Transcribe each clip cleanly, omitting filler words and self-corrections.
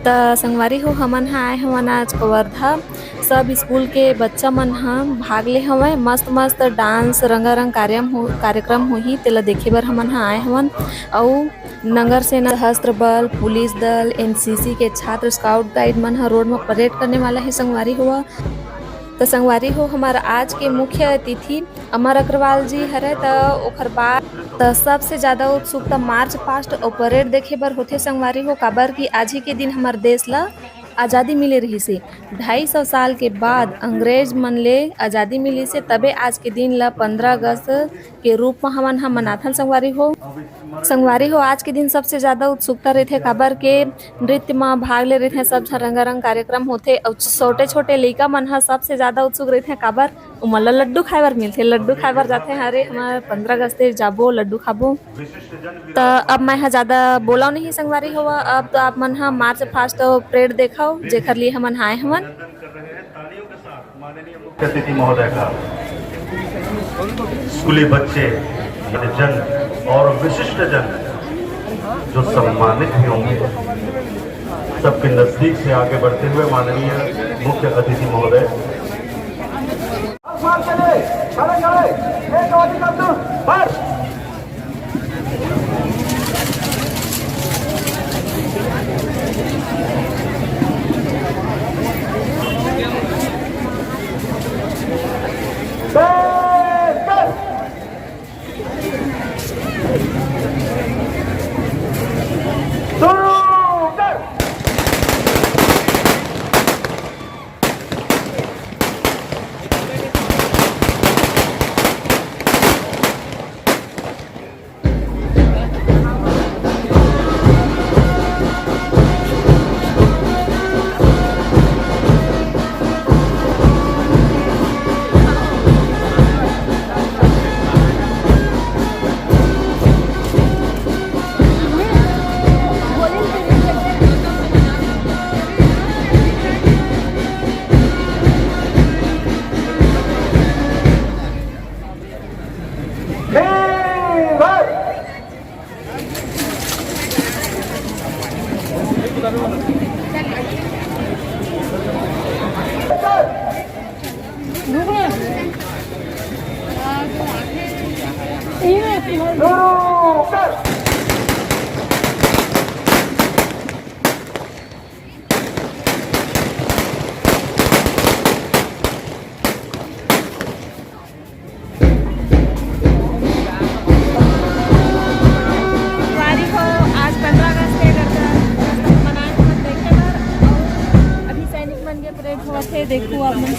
त संगवारी हो हमन ह आए हवन आज कवर्धा। सब स्कूल के बच्चा मन ह भाग ले हवय। मस्त मस्त डांस रंगारंग कार्यक्रम होही तेला देखे बर हमन ह आए हवन। अउ नगर सेना सहस्त्र बल पुलिस दल एनसीसी के छात्र स्काउट गाइड मन ह रोड में परेड करने वाला है संगवारी हो। तो संगवारी हो हमारा आज के मुख्य अतिथि अमर अग्रवाल जी हरे। त ओखर बाद सबसे ज्यादा उत्सुकता मार्च पास्ट और परेड देखे बर होथे संगवारी हो। काबर कि आज ही के दिन हमार देश ला आज़ादी मिले रही से 250 साल के बाद अंग्रेज मन ले आज़ादी मिली से तबे आज के दिन ला 15 अगस्त के रूप में हमन हम मनाथन संगवारी हो आज के दिन सबसे ज्यादा उत्सुकता रहथे काबर के नृत्य में भाग ले रहे सब रंगारंग कार्यक्रम होथे। और छोटे छोटे लइका मन ह सबसे ज्यादा उत्सुक रहथे काबर उमन ला लड्डू खाए बर मिलथे। लड्डू खाए बर जाथे अरे हमार 15 अगस्त जाबो लड्डू खाबो। तो अब मैं ज्यादा बोला नहीं संगवारी हो। अब तो आप मन ह मार्च फास्ट परेड देखो जेकर लिए हमन आए हवन। अतिथि महोदय का स्कूली बच्चे जन और विशिष्ट जन जो सम्मानित भी होंगे सबके नजदीक से आगे बढ़ते हुए माननीय मुख्य अतिथि महोदय देखो आप मन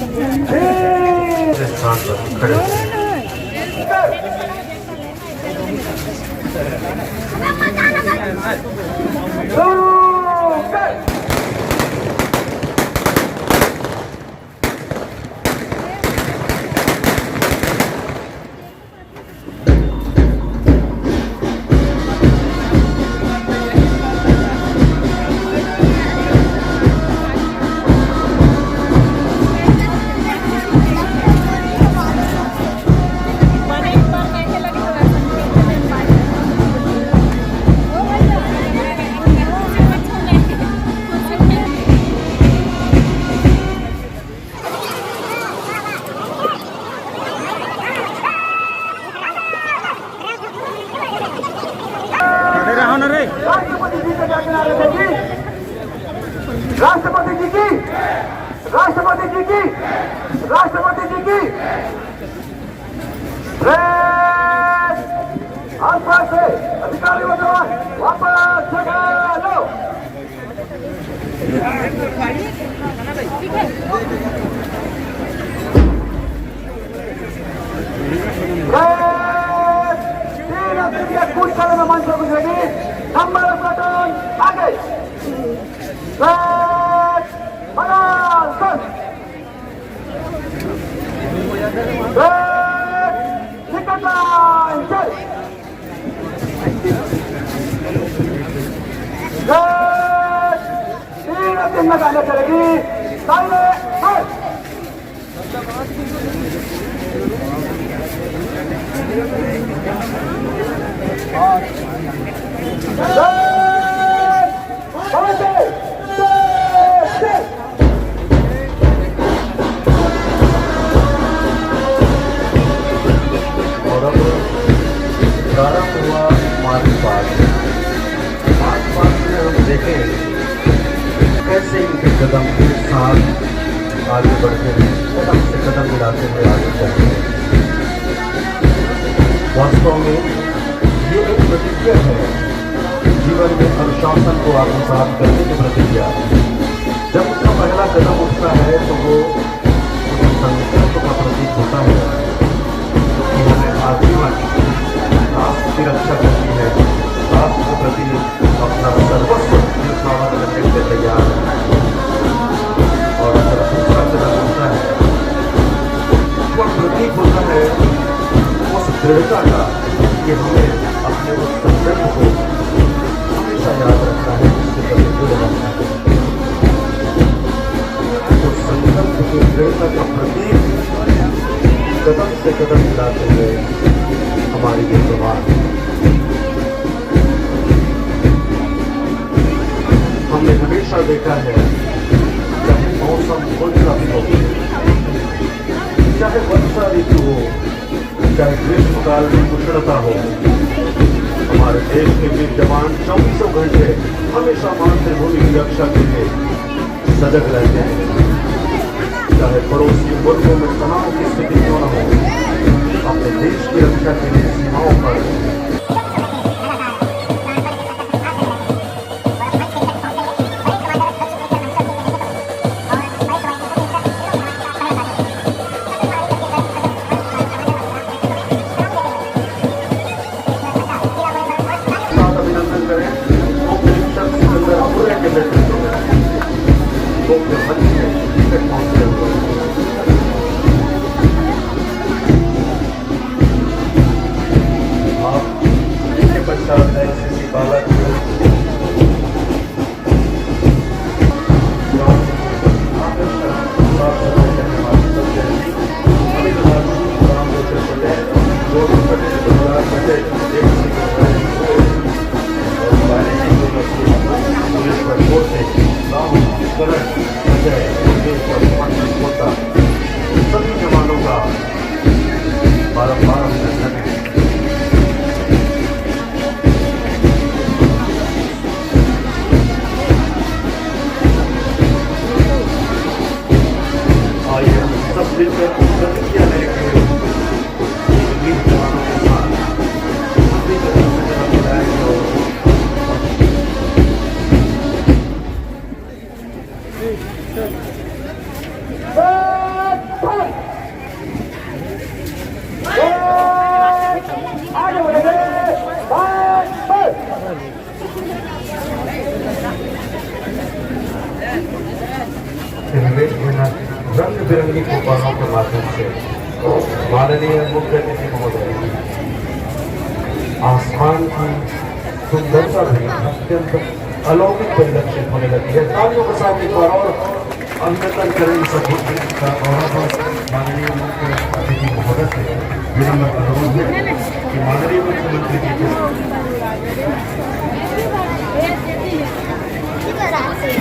राष्ट्रपति जी की आसपास से अधिकारी जवान वापस जगह लो। कूच में मंच पर गुजरेगी। नंबर प्लाटून आगे तीन लगाने चलेगी। साइड कैसे इनके कदम एक साथ आगे बढ़ते हैं, कदम से कदम मिलाते हुए आगे चलते हैं। वास्तव में ये एक प्रतिज्ञा है, जीवन में अनुशासन को आत्मसात करने की प्रतिज्ञा। जब उसका पहला कदम उठता है तो वो उस संकल्प का प्रतीक होता है कि हमें आजीवन राष्ट्र की रक्षा करनी है, राष्ट्र के प्रति अपना सर्वस्व न्यौछावर करने के लिए तैयार है। और अगर दूसरा कदम होता है, वह प्रतीक होता है उस दृढ़ता का कि हमें अपने उस संकल्प को हमेशा याद रखना है, उसके प्रति जुड़े रहना है। उस संकल्प की दृढ़ता का प्रतीक कदम से कदम मिलाते हुए हमारी ये जवान। हमने हमेशा देखा है, चाहे मौसम कोई सा भी हो, चाहे वर्षा ऋतु हो, चाहे ग्रीष्मकाल में उष्णता हो, हमारे देश के वीर जवान 24 घंटे हमेशा मातृभूमि की रक्षा के लिए सजग रहते हैं। चाहे पड़ोसी मुल्कों में तनाव की स्थिति क्यों न हो, अपने देश की रक्षा के लिए सीमाओं पर अभिनंदन करें। वो परीक्षण के अंदर पूरे के नेतृत्व में वो बच्चे टिकट पहुंचते हुए आप इसके पश्चात एनसीसी बालक सभी जवानों का बारंबार अभिनंदन है। आइए हम सब मिलकर प्रतिज्ञा लेंगे, वीर जवानों के साथ सभी कदम से कदम मिलाएंगे और रंग बिरंगी गुब्बारों के माध्यम से माननीय मुख्य अतिथि महोदय आसमान की सुंदरता भी अत्यंत अलौकिक परिलक्षित होने लगी है। तालियों के साथ एक बार और अभिनंदन करें इस अद्भुत का। और माननीय मुख्य अतिथि महोदय से विनम्र अनुरोध है कि माननीय मुख्यमंत्री जी के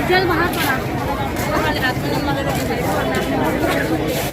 चल वहाँ पर